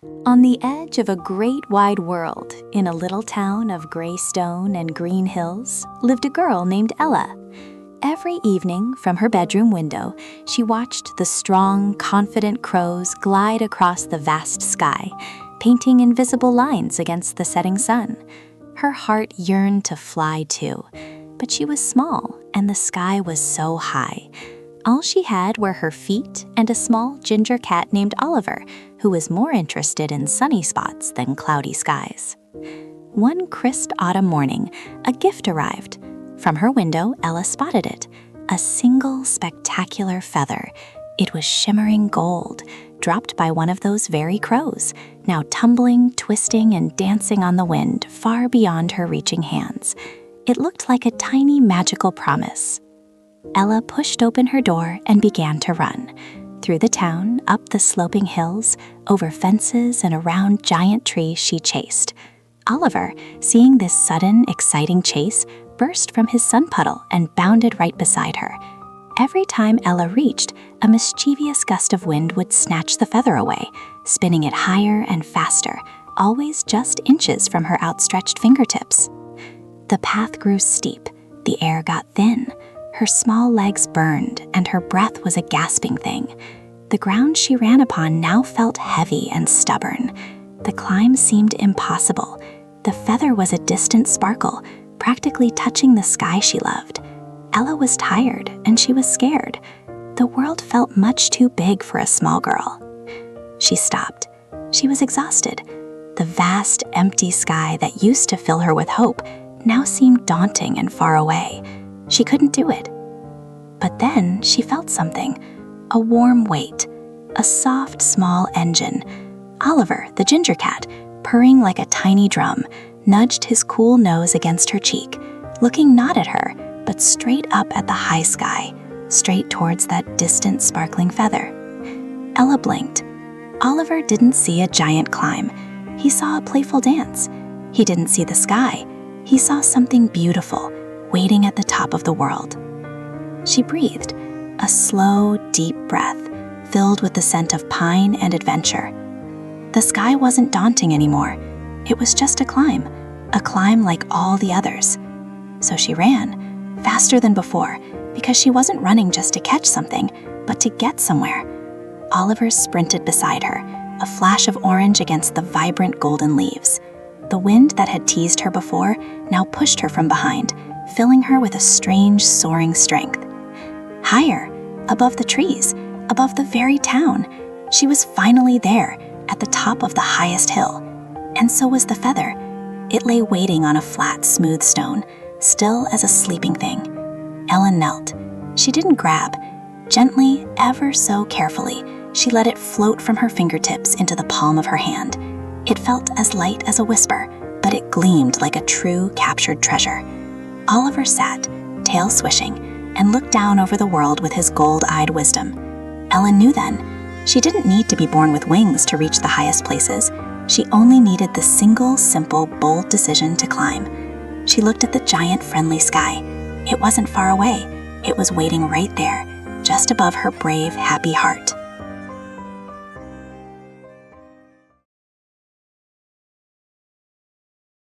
On the edge of a great wide world, in a little town of gray stone and green hills, lived a girl named Ella. Every evening, from her bedroom window, she watched the strong, confident crows glide across the vast sky, painting invisible lines against the setting sun. Her heart yearned to fly too, but she was small and the sky was so high. All she had were her feet and a small ginger cat named Oliver, who was more interested in sunny spots than cloudy skies. One crisp autumn morning, a gift arrived. From her window, Ella spotted it, a single spectacular feather. It was shimmering gold, dropped by one of those very crows, now tumbling, twisting, and dancing on the wind far beyond her reaching hands. It looked like a tiny magical promise. Ella pushed open her door and began to run. Through the town, up the sloping hills, over fences and around giant trees she chased. Oliver, seeing this sudden, exciting chase, burst from his sun puddle and bounded right beside her. Every time Ella reached, a mischievous gust of wind would snatch the feather away, spinning it higher and faster, always just inches from her outstretched fingertips. The path grew steep, the air got thin, her small legs burned, and her breath was a gasping thing. The ground she ran upon now felt heavy and stubborn. The climb seemed impossible. The feather was a distant sparkle, practically touching the sky she loved. Ella was tired, and she was scared. The world felt much too big for a small girl. She stopped. She was exhausted. The vast, empty sky that used to fill her with hope now seemed daunting and far away. She couldn't do it. But then she felt something, a warm weight, a soft, small engine. Oliver, the ginger cat, purring like a tiny drum, nudged his cool nose against her cheek, looking not at her, but straight up at the high sky, straight towards that distant sparkling feather. Ella blinked. Oliver didn't see a giant climb. He saw a playful dance. He didn't see the sky. He saw something beautiful, waiting at the top of the world. She breathed, a slow, deep breath, filled with the scent of pine and adventure. The sky wasn't daunting anymore. It was just a climb like all the others. So she ran, faster than before, because she wasn't running just to catch something, but to get somewhere. Oliver sprinted beside her, a flash of orange against the vibrant golden leaves. The wind that had teased her before now pushed her from behind, filling her with a strange, soaring strength. Higher, above the trees, above the very town, she was finally there, at the top of the highest hill. And so was the feather. It lay waiting on a flat, smooth stone, still as a sleeping thing. Ella knelt. She didn't grab. Gently, ever so carefully, she let it float from her fingertips into the palm of her hand. It felt as light as a whisper, but it gleamed like a true, captured treasure. Oliver sat, tail swishing, and looked down over the world with his gold-eyed wisdom. Ella knew then, she didn't need to be born with wings to reach the highest places. She only needed the single, simple, bold decision to climb. She looked at the giant, friendly sky. It wasn't far away. It was waiting right there, just above her brave, happy heart.